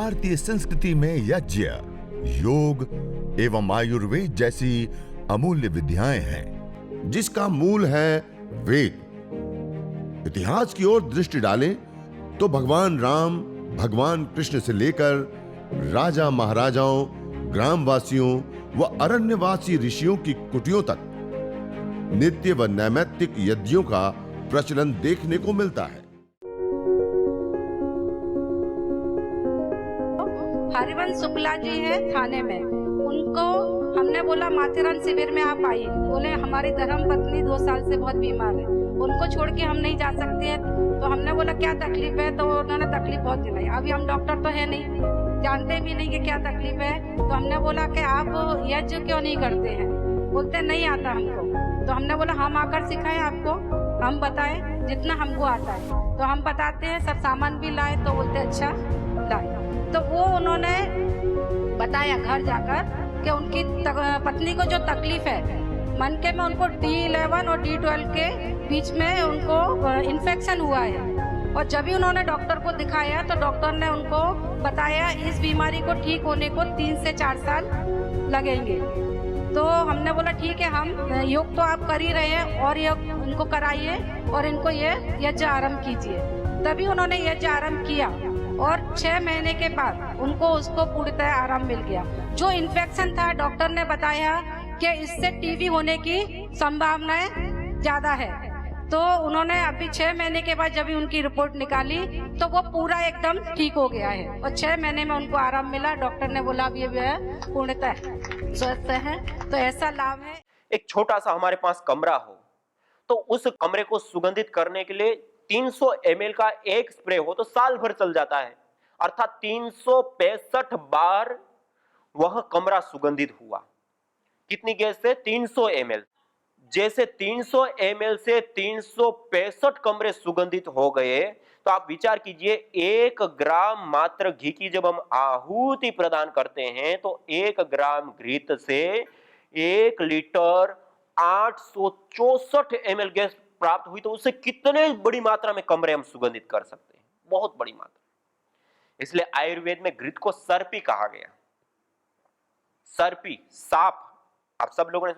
भारतीय संस्कृति में यज्ञ, योग एवं आयुर्वेद जैसी अमूल्य विद्याएं हैं, जिसका मूल है वेद। इतिहास की ओर दृष्टि डालें तो भगवान राम, भगवान कृष्ण से लेकर राजा महाराजाओं, ग्रामवासियों व अरण्यवासी ऋषियों की कुटियों तक नित्य व नैमित्तिक यज्ञों का प्रचलन देखने को मिलता है। हरिवंश शुक्ला जी है थाने में, उनको हमने बोला माथेरान शिविर में आप आइए। बोले हमारी धर्म पत्नी 2 साल से बहुत बीमार है, उनको छोड़ के हम नहीं जा सकते हैं। तो हमने बोला क्या तकलीफ है, तो उन्होंने तकलीफ बहुत दिलाई। अभी हम डॉक्टर तो है नहीं, जानते भी नहीं कि क्या तकलीफ है। तो हमने बोला कि आप यज्ञ क्यों नहीं करते हैं? बोलते नहीं आता हमको। तो हमने बोला हम आकर सिखाएं आपको, हम बताएं जितना हमको आता है। तो हम बताते हैं, सब सामान भी लाए। तो बोलते अच्छा लाए। तो वो उन्होंने बताया घर जाकर कि उनकी पत्नी को जो तकलीफ है मनके में, उनको D11 और D12 के बीच में उनको इन्फेक्शन हुआ है। और जब भी उन्होंने डॉक्टर को दिखाया तो डॉक्टर ने उनको बताया इस बीमारी को ठीक होने को 3 से 4 साल लगेंगे। तो हमने बोला ठीक है, हम योग तो आप कर ही रहे हैं और योग इनको कराइए और इनको ये यज्ञ आरंभ कीजिए। तभी उन्होंने यज्ञ आरंभ किया और 6 महीने के बाद उनको उसको पूर्णतः आराम मिल गया। जो इन्फेक्शन था डॉक्टर ने बताया कि इससे टीबी होने की संभावनाएं ज्यादा है। तो उन्होंने अभी 6 महीने के बाद जब भी उनकी रिपोर्ट निकाली तो वो पूरा एकदम ठीक हो गया है और 6 महीने में उनको आराम मिला। डॉक्टर ने बोला अब ये पूर्णतः स्वस्थ है। तो ऐसा लाभ है। एक छोटा सा हमारे पास कमरा हो तो उस कमरे को सुगंधित करने के लिए 300 ml का एक स्प्रे हो तो साल भर चल जाता है, अर्थात 365 बार वह कमरा सुगंधित हुआ। कितनी गैस से? 300 ml। जैसे 300 ml से 365 कमरे सुगंधित हो गए तो आप विचार कीजिए 1 ग्राम मात्र घी की जब हम आहुति प्रदान करते हैं तो 1 ग्राम घृत से 1 लीटर 864 ml गैस प्राप्त हुई। तो उससे कितने बड़ी मात्रा में कमरे हम सुगंधित कर सकते हैं, बहुत बड़ी मात्रा। इसलिए आयुर्वेद में घृत को सर्पी कहा गया। सर्पी, सांप। आप सब लोगों ने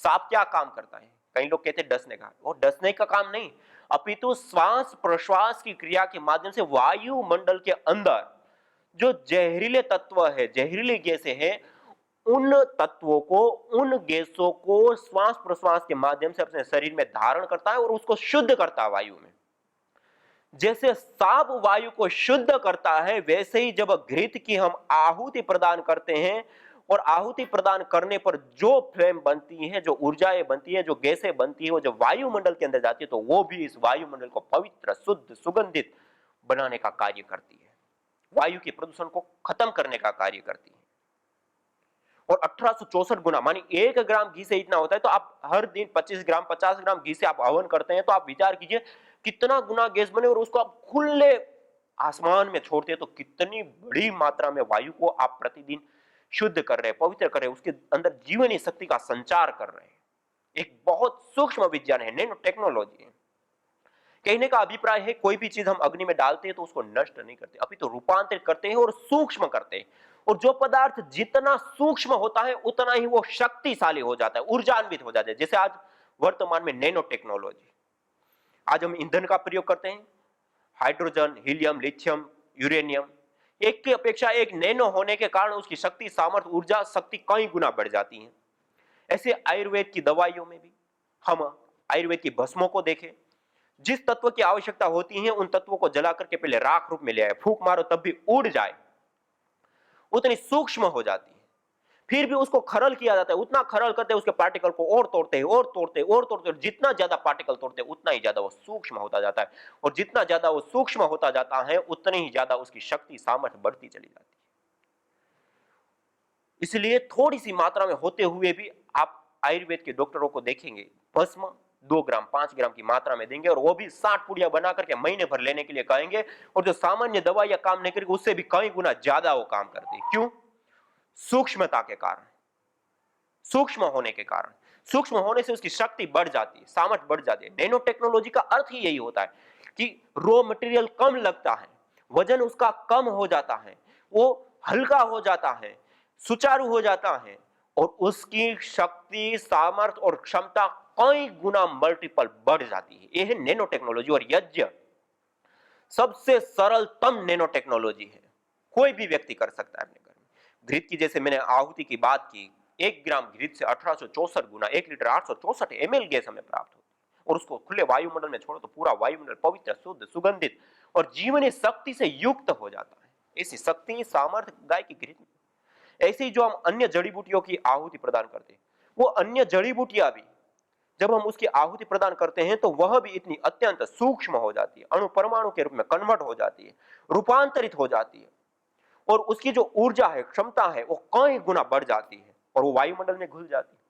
सांप क्या काम करता है? कई लोग कहते हैं डसने का। वो डसने का काम नहीं, अपितु श्वास प्रश्वास की क्रिया के माध्यम से वायुमंडल के अंदर जो जहरीले तत्व है, जहरीली गैसें हैं, उन तत्वों को, उन गैसों को श्वास प्रश्वास के माध्यम से अपने शरीर में धारण करता है और उसको शुद्ध करता है वायु में। जैसे सांप वायु को शुद्ध करता है, वैसे ही जब घृत की हम आहुति प्रदान करते हैं और आहुति प्रदान करने पर जो फ्लेम बनती है, जो ऊर्जाएं बनती है, जो गैसें बनती है, वो जब वायुमंडल के अंदर जाती है तो वो भी इस वायुमंडल को पवित्र, शुद्ध, सुगंधित बनाने का कार्य करती है, वायु के प्रदूषण को खत्म करने का कार्य करती है। और 1864 गुना, मानी 1 ग्राम घी से इतना होता है। तो आप हर दिन 25 ग्राम 50 ग्राम घी से आप हवन करते हैं तो आप विचार कीजिए कितना गुना गैस बने और उसको आप खुले आसमान में छोड़ते हैं तो कितनी बड़ी मात्रा में वायु को आप प्रतिदिन शुद्ध कर रहे हैं, पवित्र कर रहे हैं, उसके अंदर जीवनी शक्ति का संचार कर रहे हैं। एक बहुत सूक्ष्म विज्ञान है, नैनो टेक्नोलॉजी है। कहने का अभिप्राय है कोई भी चीज हम अग्नि में डालते हैं तो उसको नष्ट नहीं करते, अभी तो रूपांतरित करते हैं और सूक्ष्म करते हैं। और जो पदार्थ जितना सूक्ष्म होता है उतना ही वो शक्तिशाली हो जाता है, ऊर्जान्वित हो जाता है। जैसे आज वर्तमान में नैनो टेक्नोलॉजी, आज हम ईंधन का प्रयोग करते हैं, हाइड्रोजन, हीलियम, लिथियम, यूरेनियम, एक की अपेक्षा एक नैनो होने के कारण उसकी शक्ति, सामर्थ्य, ऊर्जा शक्ति कई गुना बढ़ जाती है। ऐसे आयुर्वेद की दवाइयों में भी हम आयुर्वेद की भस्मों को देखें, जिस तत्व की आवश्यकता होती है उन तत्वों को जला करके पहले राख रूप में ले आए, फूंक मारो तब भी उड़ जाए, उतनी सूक्ष्म हो जाती है। फिर भी उसको खरल किया जाता है, उतना खरल करते हैं उसके पार्टिकल को और तोड़ते हैं और तोड़ते हैं और तोड़ते हैं। जितना ज्यादा पार्टिकल तोड़ते हैं उतना ही ज्यादा वो सूक्ष्म होता जाता है और जितना ज्यादा वो सूक्ष्म होता जाता है उतनी ही ज्यादा उसकी शक्ति, सामर्थ्य बढ़ती चली जाती है। इसलिए थोड़ी सी मात्रा में होते हुए भी आप आयुर्वेद के डॉक्टरों को देखेंगे, भस्म 2 ग्राम 5 ग्राम की मात्रा में देंगे और वो भी 60 पुड़िया बना करके महीने भर लेने के लिए कहेंगे। और जो सामान्य दवाइयां काम नहीं करेगी उससे भी कई गुना ज्यादा वो काम करती है। क्यों? सूक्ष्मता के कारण, सूक्ष्म होने के कारण। सूक्ष्म होने से उसकी शक्ति बढ़ जाती है, सामर्थ्य बढ़ जाती है। नैनो टेक्नोलॉजी का अर्थ ही यही होता है कि रॉ मटेरियल कम लगता है, वजन उसका कम हो जाता है, वो हल्का हो जाता है, सुचारू हो जाता है और उसकी शक्ति, सामर्थ्य और क्षमता कई गुना मल्टीपल बढ़ जाती है। यह है नैनो टेक्नोलॉजी। और यज्ञ सबसे सरलतम नैनो टेक्नोलॉजी है, कोई भी व्यक्ति कर सकता है अपने घर में। घृत की जैसे मैंने आहुति की बात की, 1 ग्राम घृत से 1864 गुना 1 लीटर 864 ml गैस हमें प्राप्त होती है। और उसको खुले वायुमंडल में छोड़ो तो पूरा वायुमंडल पवित्र, शुद्ध, सुगंधित और जीवनी शक्ति से युक्त हो जाता है। ऐसी शक्ति, सामर्थ्य गाय की घृत में। ऐसे ही जो हम अन्य जड़ी बूटियों की आहुति प्रदान करते हैं, वो अन्य जड़ी बूटियां भी जब हम उसकी आहुति प्रदान करते हैं तो वह भी इतनी अत्यंत सूक्ष्म हो जाती है, अणु परमाणु के रूप में कन्वर्ट हो जाती है, रूपांतरित हो जाती है और उसकी जो ऊर्जा है, क्षमता है, वो कई गुना बढ़ जाती है और वो वायुमंडल में घुल जाती है।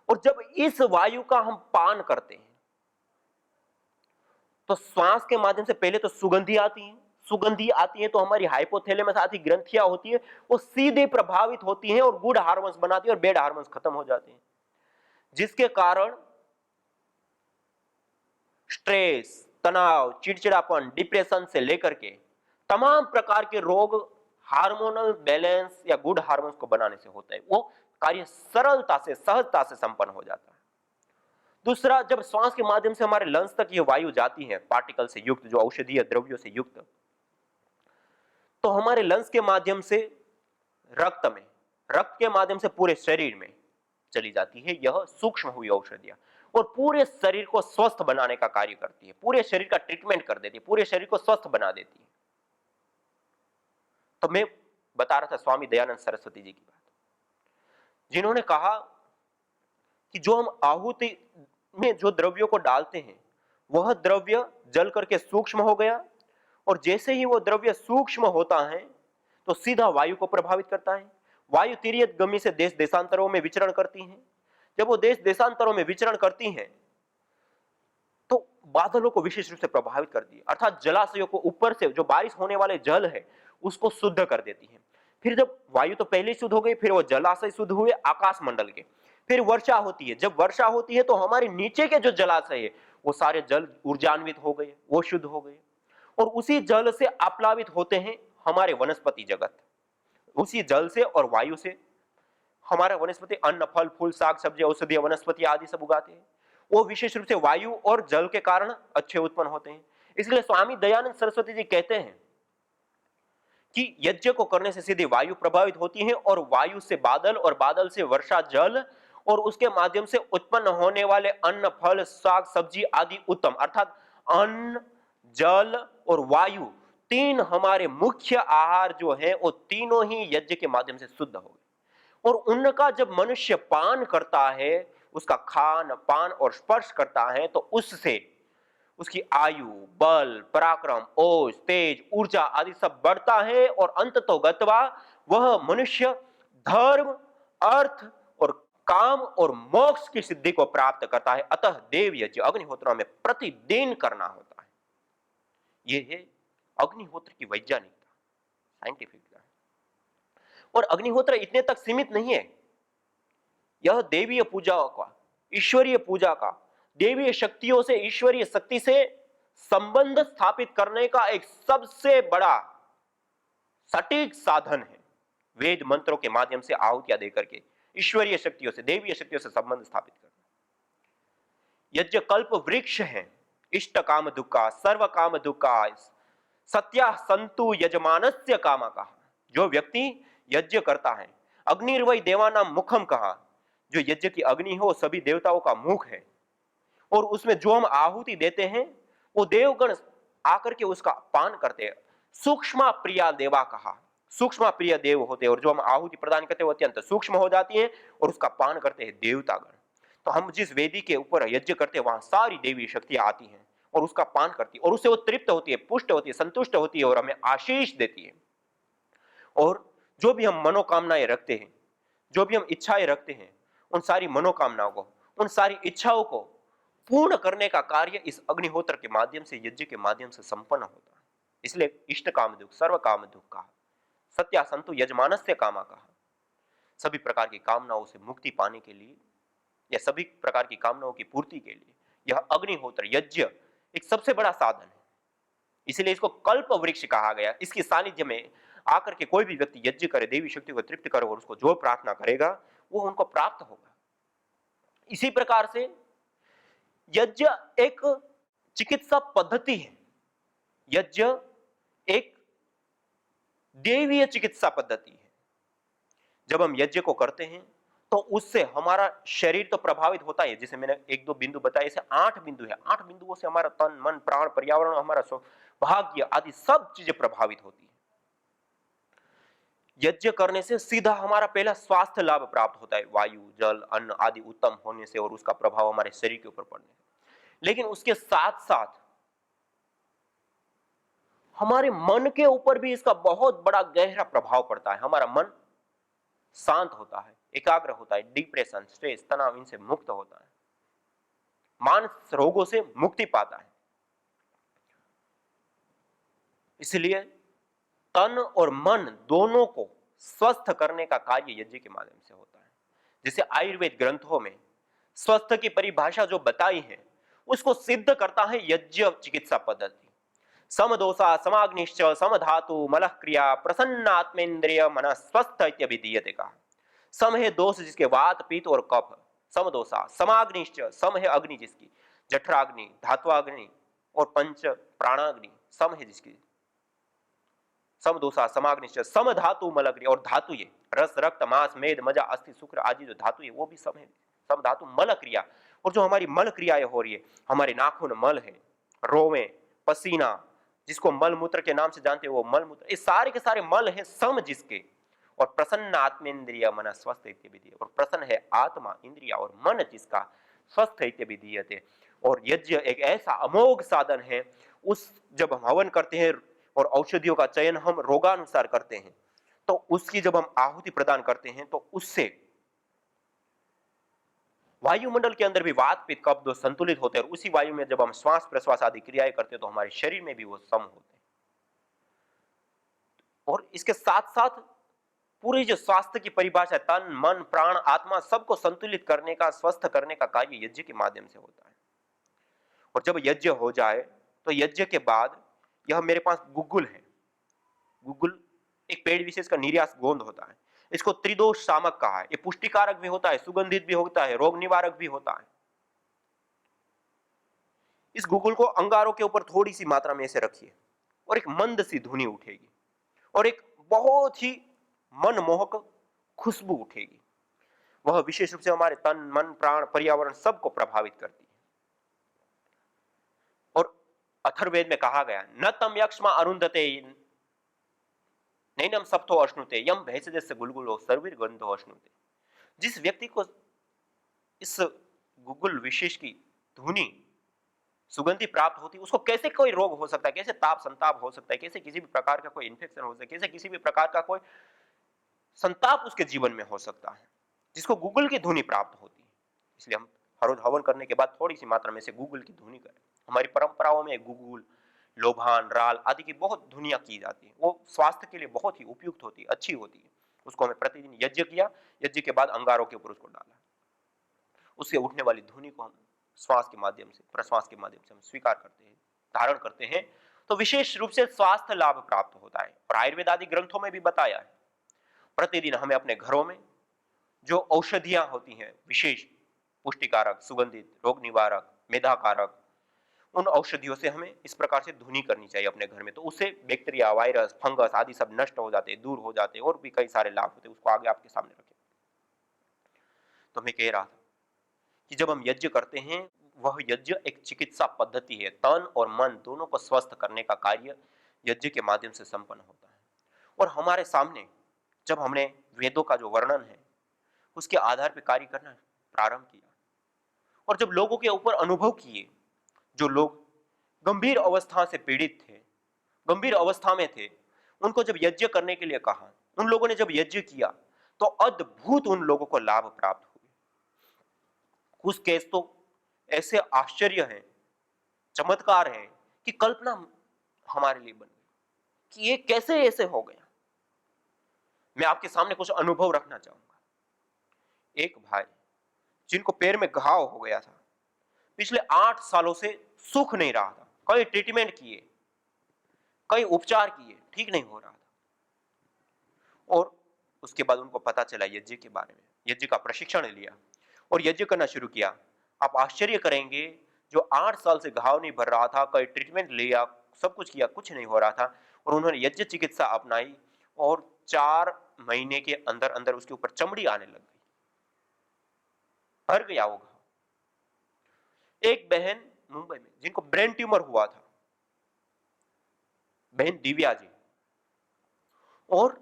और जब इस वायु का हम पान करते हैं तो श्वास के माध्यम से पहले तो सुगंधी आती है, सुगंधी आती है तो हमारी हाइपोथैलेमस आदि ग्रंथियां होती है, वो सीधे प्रभावित होती हैं और गुड हार्मोन्स बनाती है और बैड हार्मोन्स खत्म हो जाते हैं, जिसके कारण स्ट्रेस, तनाव, चिड़चिड़ापन, डिप्रेशन से लेकर के तमाम प्रकार के रोग हार्मोनल बैलेंस या गुड हार्मोन्स को बनाने से होता है। वो कार्य सरलता से, सहजता से संपन्न हो जाता है। दूसरा, जब श्वास के माध्यम से हमारे लंग्स तक ये वायु जाती है पार्टिकल से युक्त, जो औषधीय द्रव्यों से युक्त, तो हमारे लंग्स के माध्यम से रक्त में, रक्त के माध्यम से पूरे शरीर में चली जाती है यह सूक्ष्म हुई औषधियां और पूरे शरीर को स्वस्थ बनाने का कार्य करती है, पूरे शरीर का ट्रीटमेंट कर देती है, पूरे शरीर को स्वस्थ बना देती है। तो मैं बता रहा था स्वामी दयानंद सरस्वती जी की बात, जिन्होंने कहा कि जो हम आहुति में जो द्रव्यों को डालते हैं वह द्रव्य जल करके सूक्ष्म हो गया और जैसे ही वो द्रव्य सूक्ष्म होता है तो सीधा वायु को प्रभावित करता है। वायु तिर्यक गति से देश देशांतरों में विचरण करती हैं। जब वो देश देशांतरों में विचरण करती हैं तो बादलों को विशेष रूप से प्रभावित करती है, अर्थात जलाशयों को ऊपर से जो बारिश होने वाले जल है उसको शुद्ध कर देती है। फिर जब वायु तो पहले शुद्ध हो गई, फिर वो जलाशय शुद्ध हुए आकाश मंडल के, फिर वर्षा होती है। जब वर्षा होती है तो हमारे नीचे के जो जलाशय है वो सारे जल ऊर्जान्वित हो गए, वो शुद्ध हो गए और उसी जल से आप्लावित होते हैं हमारे वनस्पति जगत। उसी जल से और वायु से हमारा वनस्पति अन्न, फल, फूल, साग, सब्जी, औषधीय वनस्पति आदि सब उगाते हैं। वो विशेष रूप से वायु और जल के कारण अच्छे उत्पन्न होते हैं। इसलिए स्वामी दयानंद सरस्वती जी कहते हैं कि यज्ञ को करने से सीधे वायु प्रभावित होती है और वायु से बादल और बादल से वर्षा जल और उसके माध्यम से उत्पन्न होने वाले अन्न, फल, साग, सब्जी आदि उत्तम, अर्थात अन्न, जल और वायु तीन हमारे मुख्य आहार जो है वो तीनों ही यज्ञ के माध्यम से शुद्ध हो गए और उनका जब मनुष्य पान करता है, उसका खान पान और स्पर्श करता है तो उससे उसकी आयु, बल, पराक्रम, ओज, तेज, ऊर्जा आदि सब बढ़ता है और अंततोगत्वा वह मनुष्य धर्म, अर्थ और काम और मोक्ष की सिद्धि को प्राप्त करता है। अतः देव यज्ञ अग्निहोत्रों में प्रतिदिन करना होता है। यह है अग्निहोत्र की वैज्ञानिकता, साइंटिफिक। और अग्निहोत्र इतने तक सीमित नहीं है, यह देवीय पूजा का, ईश्वरीय पूजा का, देवीय शक्तियों से, ईश्वरीय शक्ति से संबंध स्थापित करने का एक सबसे बड़ा सटीक साधन है। वेद मंत्रों के माध्यम से आहुतियां देकर के ईश्वरीय शक्तियों से, देवीय शक्तियों से संबंध स्थापित करना। यज्ञ कल्प वृक्ष है, इष्ट काम दुक्का, सर्व काम दुक्का, सत्या संतु यजमानस्य कामा कहा। जो व्यक्ति यज्ञ करता है, अग्निर्वै देवानाम मुखम कहा, जो यज्ञ की अग्नि हो सभी देवताओं का मुख है और उसमें जो हम आहुति देते हैं वो देवगण आकर के उसका पान करते हैं। सूक्ष्म प्रिया देवा कहा, सूक्ष्म प्रिय देव होते हैं और जो हम आहुति प्रदान करते हैं वो अत्यंत सूक्ष्म हो जाती है और उसका पान करते हैं देवतागण। तो हम जिस वेदी के ऊपर यज्ञ करते हैं वहां सारी देवी शक्तियां आती हैं और उसका पान करती है और उससे वो तृप्त होती है, पुष्ट होती है, संतुष्ट होती है और हमें आशीष देती है। और जो भी हम मनोकामनाएं रखते हैं, जो भी हम इच्छाएं रखते हैं, उन सारी मनोकामनाओं को, उन सारी इच्छाओं को पूर्ण करने का कार्य इस अग्निहोत्र के माध्यम से, यज्ञ के माध्यम से संपन्न होता है। इसलिए इष्ट काम दुख, सर्व काम दुख कहा, सत्या संतु यजमानस्य कामा कहा। सभी प्रकार की कामनाओं से मुक्ति पाने के लिए या सभी प्रकार की कामनाओं की पूर्ति के लिए यह अग्निहोत्र यज्ञ एक सबसे बड़ा साधन है। इसलिए इसको कल्प वृक्ष कहा गया। इसकी सानिध्य में आकर के कोई भी व्यक्ति यज्ञ करे, देवी शक्ति को तृप्त करे और उसको जो प्रार्थना करेगा वो उनको प्राप्त होगा। इसी प्रकार से यज्ञ एक चिकित्सा पद्धति है। यज्ञ एक देवीय चिकित्सा पद्धति है। जब हम यज्ञ को करते हैं तो उससे हमारा शरीर तो प्रभावित होता है, जैसे मैंने एक दो बिंदु बताए, ऐसे 8 बिंदु है। 8 बिंदुओं से हमारा तन, मन, प्राण, पर्यावरण, हमारा सौभाग्य आदि सब चीजें प्रभावित होती है। यज्ञ करने से सीधा हमारा पहला स्वास्थ्य लाभ प्राप्त होता है, वायु, जल, अन्न आदि उत्तम होने से और उसका प्रभाव हमारे शरीर के ऊपर पड़ने से। लेकिन उसके साथ साथ हमारे मन के ऊपर भी इसका बहुत बड़ा गहरा प्रभाव पड़ता है। हमारा मन शांत होता है, एकाग्र होता है, डिप्रेशन, स्ट्रेस, तनाव इनसे मुक्त होता है, मानसिक रोगों से मुक्ति पाता है। इसलिए तन और मन दोनों को स्वस्थ करने का कार्य यज्ञ के माध्यम से होता है। जैसे आयुर्वेद ग्रंथों में स्वस्थ की परिभाषा जो बताई है उसको सिद्ध करता है यज्ञ चिकित्सा पद्धति। समदोषा समाग्निश्च समधातु मलः क्रिया प्रसन्नात्मेन्द्रिय मन स्वस्थ इत्यभिधीयते कहा। सम है दोष जिसके वात, पित्त और कफ, समदोषा। समाग्निश्च सम है अग्नि जिसकी, जठराग्नि, धात्वाग्नि और पंच प्राणाग्नि सम है जिसकी, समदोषा समाग्निश्च सम धातु मलक्रिया। और धातु ये रस, रक्त, मांस, मेद, मजा, अस्थि, शुक्र आदि जो धातु है वो भी सम है, सम धातु मल क्रिया। और जो हमारी मल क्रियाएं हो रही है, हमारे नाखून मल है, रोवे, पसीना जिसको मल मूत्र के नाम से जानते हैं वो मल मूत्र, ये सारे के सारे मल है सम जिसके। और प्रसन्न आत्मेन्द्रिय मन स्वस्थ इत्यभिधीयते, और प्रसन्न है आत्मा, इंद्रिया और मन जिसका, स्वस्थ इत्यभिधीयते। और यज्ञ एक ऐसा अमोघ साधन है, उस जब हम हवन करते हैं और औषधियों का चयन हम रोगानुसार करते हैं तो उसकी जब हम आहुति प्रदान करते हैं तो उससे वायुमंडल के अंदर भी वात, पित्त, कफ दोष संतुलित होते हैं। और उसी वायु में जब हम श्वास प्रश्वास आदि क्रियाएं करते हैं तो हमारे शरीर में भी वो सम होते हैं। और इसके साथ साथ पूरी जो स्वास्थ्य की परिभाषा, तन, मन, प्राण, आत्मा सबको संतुलित करने का, स्वस्थ करने का कार्य यज्ञ के माध्यम से होता है। और जब यज्ञ हो जाए तो यज्ञ के बाद यह मेरे पास गुग्गुल है। गुग्गुल एक पेड़ विशेष का निर्यास गोंद होता है। इसको त्रिदोष शामक कहा है। ये पुष्टिकारक भी होता है, सुगंधित भी होता है, रोग निवारक भी होता है। इस गुग्गुल को अंगारों के ऊपर थोड़ी सी मात्रा में ऐसे रखिए और एक मंद सी धुनी उठेगी और एक बहुत ही मनमोहक खुशबू उठेगी। वह विशेष रूप से हमारे तन, मन, प्राण, पर्यावरण सबको प्रभावित करती है। और अथर्ववेद में कहा गया, न तम यक्ष्मा अरुंधते नैनम सप्तो अश्नुते यम भैंसजस्य गुलगुलो सर्वीर गंधो अश्नुते। जिस व्यक्ति को इस गुग्गुल विशेष की धुनी सुगंधि प्राप्त होती, उसको कैसे कोई रोग हो सकता है, कैसे ताप संताप हो सकता है, कैसे किसी भी प्रकार का कोई इन्फेक्शन हो सकता है, कैसे किसी भी प्रकार का कोई संताप उसके जीवन में हो सकता है, जिसको गुग्गुल की धुनी प्राप्त होती है। इसलिए हम हर रोज हवन करने के बाद थोड़ी सी मात्रा में से गुग्गुल की धुनी करें। हमारी परंपराओं में गुग्गुल, लोभान, राल आदि की बहुत धुनिया की जाती है। वो स्वास्थ्य के लिए बहुत ही उपयुक्त होती है, अच्छी होती है। उसको हमें प्रतिदिन यज्ञ किया, यज्ञ के बाद अंगारों के ऊपर उसको डाला, उससे उठने वाली धुनी को हम श्वास के माध्यम से, प्रश्वास के माध्यम से हम स्वीकार करते हैं, धारण करते हैं, तो विशेष रूप से स्वास्थ्य लाभ प्राप्त होता है। और आयुर्वेद आदि ग्रंथों में भी बताया है, प्रतिदिन हमें अपने घरों में जो औषधियां होती हैं, विशेष पुष्टिकारक, सुगंधित, रोग निवारक, मेधाकारक, उन औषधियों से हमें इस प्रकार से धुनी करनी चाहिए अपने घर में। तो उससे बैक्टीरिया, वायरस, फंगस आदि सब नष्ट हो जाते हैं, दूर हो जाते हैं और भी कई सारे लाभ होते हैं। उसको आगे आपके सामने रखें। तो मैं कह रहा था कि जब हम यज्ञ करते हैं, वह यज्ञ एक चिकित्सा पद्धति है। तन और मन दोनों को स्वस्थ करने का कार्य यज्ञ के माध्यम से संपन्न होता है। और हमारे सामने जब हमने वेदों का जो वर्णन है उसके आधार पर कार्य करना प्रारंभ किया और जब लोगों के ऊपर अनुभव किए, जो लोग गंभीर अवस्था से पीड़ित थे, गंभीर अवस्था में थे, उनको जब यज्ञ करने के लिए कहा, उन लोगों ने जब यज्ञ किया तो अद्भुत उन लोगों को लाभ प्राप्त हुए। कुछ केस तो ऐसे आश्चर्य हैं, चमत्कार हैं कि कल्पना हमारे लिए बन गई कि ये कैसे ऐसे हो गया। मैं आपके सामने कुछ अनुभव रखना चाहूंगा। एक भाई जिनको पैर में घाव हो गया था, पिछले 8 सालों से सुख नहीं रहा था, कई ट्रीटमेंट किए, कई उपचार किए, ठीक नहीं हो रहा था। और उसके बाद उनको पता चला यज्ञ के बारे में, यज्ञ का प्रशिक्षण लिया और यज्ञ करना शुरू किया। आप आश्चर्य करेंगे, जो 8 साल से घाव नहीं भर रहा था, कई ट्रीटमेंट लिया, सब कुछ किया, कुछ नहीं हो रहा था, और उन्होंने यज्ञ चिकित्सा अपनाई और 4 महीने के अंदर अंदर उसके ऊपर चमड़ी आने लग गई, भर गया वो घाव। एक बहन मुंबई में जिनको ब्रेन ट्यूमर हुआ था, बहन दिव्या जी, और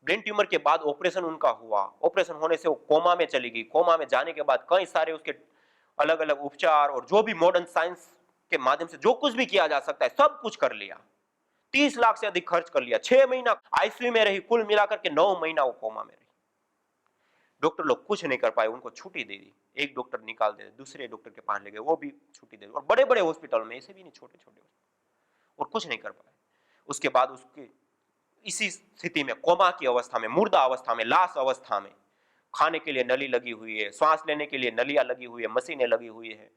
ब्रेन ट्यूमर के बाद ऑपरेशन उनका हुआ, ऑपरेशन होने से वो कोमा में चली गई, कोमा में जाने के बाद कई सारे उसके अलग अलग उपचार और जो भी मॉडर्न साइंस के माध्यम से जो कुछ भी किया जा सकता है सब कुछ कर लिया, 30 लाख से अधिक खर्च कर लिया, 6 महीना आईसीयू में रही, कुल मिलाकर के 9 महीना वो कोमा में रही। डॉक्टर लोग कुछ नहीं कर पाए, उनको छुट्टी दे दी, एक डॉक्टर निकाल दे, दूसरे डॉक्टर के पास ले गए, वो भी छुट्टी दे दी, और बड़े बड़े हॉस्पिटल में, ऐसे भी नहीं छोटे छोटे, और कुछ नहीं कर पाए। उसके बाद उसके इसी स्थिति में, कोमा की अवस्था में, मुर्दा अवस्था में, लाश अवस्था में, खाने के लिए नली लगी हुई है, श्वास लेने के लिए नलियां लगी हुई है, मशीनें लगी हुई है,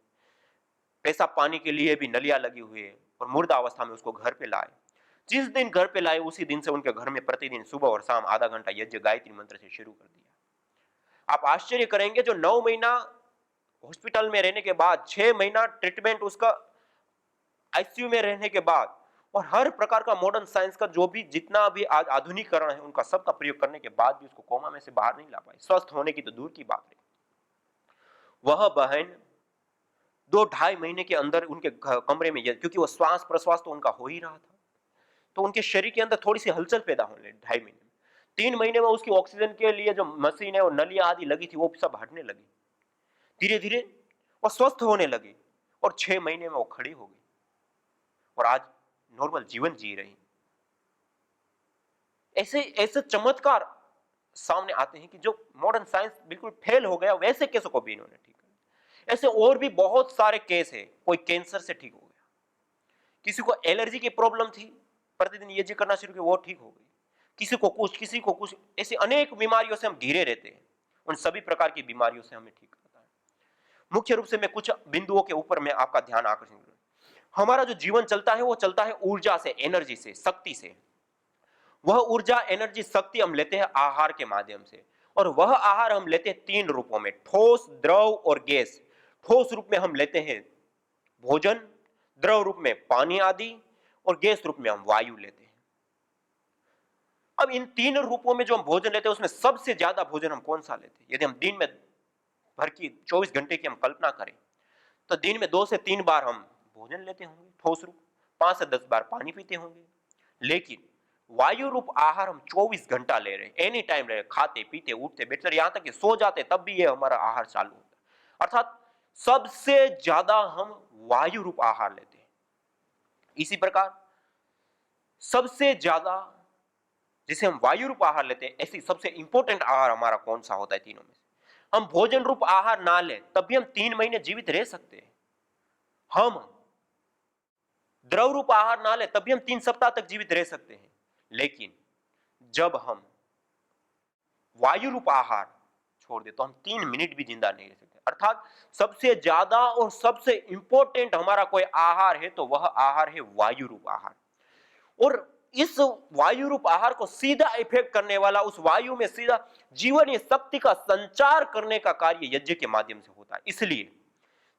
पेशाब पानी के लिए भी नलियां लगी हुई है, और मुर्दा अवस्था में उसको घर पे लाए। जिस दिन घर पे लाए उसी दिन से उनके घर में प्रतिदिन सुबह और शाम आधा घंटा यज्ञ गायत्री मंत्र से शुरू कर दिया। आप आश्चर्य करेंगे, जो 9 महीना हॉस्पिटल में रहने के बाद, 6 महीना ट्रीटमेंट उसका आईसीयू में रहने के बाद, और हर प्रकार का मॉडर्न साइंस का जो भी जितना भी आज आधुनिकीकरण है उनका सबका प्रयोग करने के बाद भी उसको कोमा में से बाहर नहीं ला पाई, स्वस्थ होने की तो दूर की बात है। वह बहन 2-2.5 महीने के अंदर उनके कमरे में, क्योंकि वो श्वास प्रश्वास तो उनका हो ही रहा था, तो उनके शरीर के अंदर थोड़ी सी हलचल पैदा होने लगी 2.5 महीने में। 3 महीने में उसकी ऑक्सीजन के लिए जो मशीन है और नलियां आदि लगी थी वो सब हटने लगी, धीरे धीरे वो स्वस्थ होने लगी, और 6 महीने में वो खड़ी हो गई और आज नॉर्मल जीवन जी रही। ऐसे ऐसे चमत्कार सामने आते हैं कि जो मॉडर्न साइंस बिल्कुल फेल हो गया, वैसे केसों को भी इन्होंने ठीक कर। ऐसे और भी बहुत सारे केस है, कोई कैंसर से ठीक हो गया, किसी को एलर्जी की प्रॉब्लम थी, प्रतिदिन यज्ञ करना शुरू किया, वो ठीक हो गई, किसी को कुछ, ऐसी अनेक बीमारियों से हम घिरे रहते हैं, उन सभी प्रकार की बीमारियों से हमें ठीक करता है। मुख्य रूप से मैं कुछ बिंदुओं के ऊपर मैं आपका ध्यान आकर्षित करूं। हमारा जो जीवन चलता है वो चलता है ऊर्जा से, एनर्जी से, शक्ति से। वह ऊर्जा, एनर्जी, शक्ति हम लेते हैं आहार के माध्यम से, और वह आहार हम लेते हैं 3 रूपों में, ठोस, द्रव और गैस। ठोस रूप में हम लेते हैं भोजन, द्रव रूप में पानी आदि, और गैस रूप में हम वायु लेते हैं। अब इन 3 रूपों में जो हम भोजन लेते हैं उसमें सबसे ज्यादा भोजन हम कौन सा लेते हैं? यदि हम दिन में भर की 24 घंटे की हम कल्पना करें तो दिन में 2 से 3 बार हम भोजन लेते होंगे ठोस रूप, 5 से 10 बार पानी पीते होंगे, लेकिन वायु रूप आहार हम 24 घंटा ले रहे हैं, एनी टाइम ले रहे हैं, खाते पीते उठते बैठते, यहां तक कि सो जाते तब भी ये हमारा आहार चालू होता है। अर्थात सबसे ज्यादा हम वायु रूप आहार लेते हैं। इसी प्रकार सबसे ज्यादा जिसे हम वायु रूप आहार लेते हैं, ऐसी सबसे इंपॉर्टेंट आहार हमारा कौन सा होता है तीनों में से? हम भोजन रूप आहार ना लें तब भी हम 3 महीने जीवित रह सकते हैं। हम द्रव रूप आहार ना लें तब भी हम 3 सप्ताह तक जीवित रह सकते हैं, लेकिन जब हम वायु रूप आहार छोड़ दे तो हम 3 मिनट भी जिंदा नहीं रह सकते। अर्थात सबसे ज्यादा और सबसे इंपॉर्टेंट हमारा कोई आहार है तो वह आहार है वायु रूप आहार। और इस वायु रूप आहार को सीधा इफेक्ट करने वाला, उस वायु में सीधा जीवनीय शक्ति का संचार करने का कार्य यज्ञ के माध्यम से होता है। इसलिए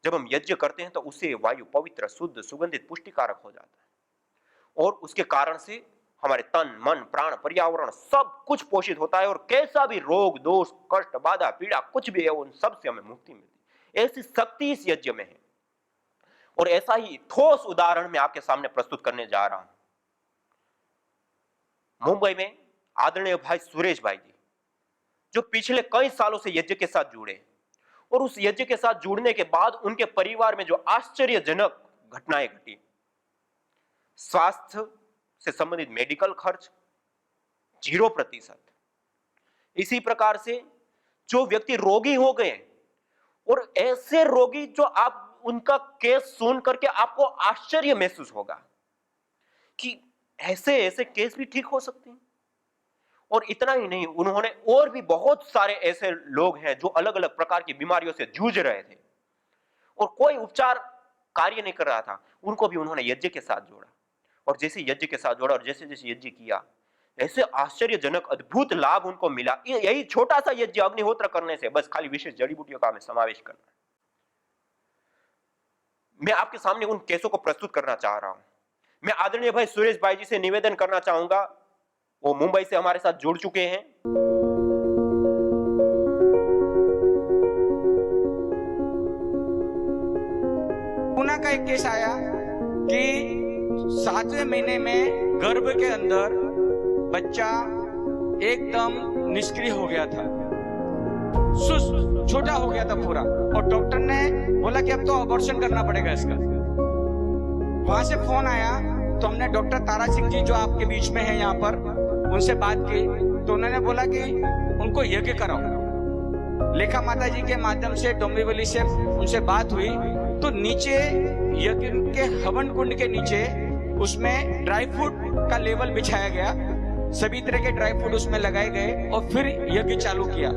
जब हम यज्ञ करते हैं तो उससे वायु पवित्र, शुद्ध, सुगंधित, पुष्टिकारक हो जाता है, और उसके कारण से हमारे तन, मन, प्राण, पर्यावरण सब कुछ पोषित होता है, और कैसा भी रोग, दोष, कष्ट, बाधा, पीड़ा कुछ भी है उन सब से हमें मुक्ति मिलती है। ऐसी शक्ति इस यज्ञ में है, और ऐसा ही ठोस उदाहरण मैं आपके सामने प्रस्तुत करने जा रहा हूं। मुंबई में आदरणीय भाई सुरेश भाई जी, जो पिछले कई सालों से यज्ञ के साथ जुड़े, और उस यज्ञ के साथ जुड़ने के बाद उनके परिवार में जो आश्चर्यजनक घटनाएं घटी, स्वास्थ्य से संबंधित मेडिकल खर्च 0%। इसी प्रकार से जो व्यक्ति रोगी हो गए, और ऐसे रोगी जो आप उनका केस सुन करके आपको आश्चर्य महसूस होगा कि ऐसे ऐसे केस भी ठीक हो सकते हैं। और इतना ही नहीं, उन्होंने और भी बहुत सारे ऐसे लोग हैं जो अलग अलग प्रकार की बीमारियों से जूझ रहे थे और कोई उपचार कार्य नहीं कर रहा था, उनको भी उन्होंने यज्ञ के साथ जोड़ा, और जैसे यज्ञ के साथ जोड़ा और जैसे जैसे यज्ञ किया, ऐसे आश्चर्यजनक अद्भुत लाभ उनको मिला। यही छोटा सा यज्ञ अग्निहोत्र करने से, बस खाली विशेष जड़ी बूटियों का हमें समावेश करना। मैं आपके सामने उन केसों को प्रस्तुत करना चाह रहा हूं। मैं आदरणीय भाई सुरेश भाई जी से निवेदन करना चाहूंगा, वो मुंबई से हमारे साथ जुड़ चुके हैं। पूना का एक केस आया कि 7वें महीने में गर्भ के अंदर बच्चा एकदम निष्क्रिय हो गया था, छोटा हो गया था पूरा, और डॉक्टर ने बोला कि अब तो अबॉर्शन करना पड़ेगा इसका। वहां से फोन आया तो हमने डॉक्टर तारा सिंह जी जो आपके बीच में है यहाँ पर, उनसे बात की तो उन्होंने बोला कि उनको यज्ञ कराओ। लेखा माता जी के माध्यम से डोंबिवली से उनसे बात हुई तो नीचे यज्ञ के हवन कुंड के नीचे उसमें ड्राई फ्रूट का लेवल बिछाया गया, सभी तरह के ड्राई फ्रूट उसमें लगाए गए और फिर यज्ञ चालू किया।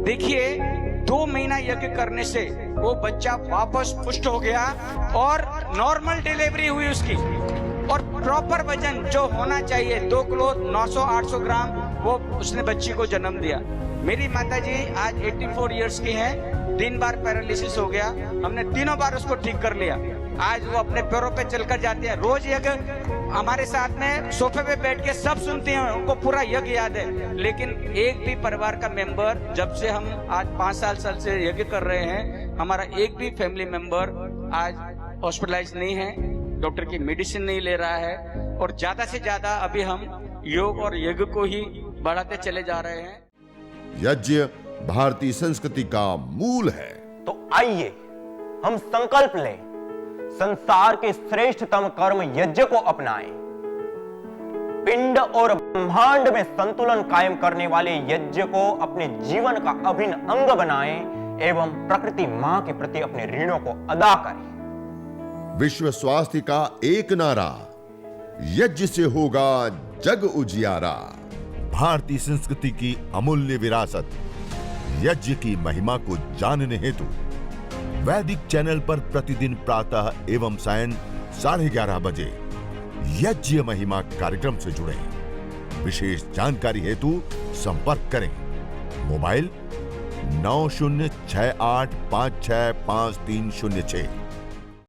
देखिए 2 महीना यज्ञ करने से वो बच्चा वापस पुष्ट हो गया और नॉर्मल डिलीवरी हुई उसकी, और प्रॉपर वजन जो होना चाहिए 2 किलो 900-800 ग्राम वो उसने बच्ची को जन्म दिया। मेरी माताजी आज 84 इयर्स की हैं, 3 बार पैरालिसिस हो गया, हमने 3 बार उसको ठीक कर लिया। आज वो अपने पैरों पे चलकर जाते हैं। रोज यज्ञ हमारे साथ में सोफे पे बैठ के सब सुनते हैं, उनको पूरा यज्ञ याद है। लेकिन एक भी परिवार का मेंबर, जब से हम आज 5 साल से यज्ञ कर रहे हैं, हमारा एक भी फैमिली मेंबर आज हॉस्पिटलाइज नहीं है, डॉक्टर की मेडिसिन नहीं ले रहा है, और ज्यादा से ज्यादा अभी हम योग और यज्ञ को ही बढ़ाते चले जा रहे हैं। यज्ञ भारतीय संस्कृति का मूल है। तो आइए हम संकल्प लें, संसार के श्रेष्ठतम कर्म यज्ञ को अपनाएं, पिंड और ब्रह्मांड में संतुलन कायम करने वाले यज्ञ को अपने जीवन का अभिन्न अंग बनाएं एवं प्रकृति मां के प्रति अपने ऋणों को अदा करें। विश्व स्वास्थ्य का एक नारा, यज्ञ से होगा जग उजियारा। भारतीय संस्कृति की अमूल्य विरासत यज्ञ की महिमा को जानने हेतु वैदिक चैनल पर प्रतिदिन प्रातः एवं सायं 11:30 बजे यज्ञ महिमा कार्यक्रम से जुड़ें। विशेष जानकारी हेतु संपर्क करें। मोबाइल 9068565306।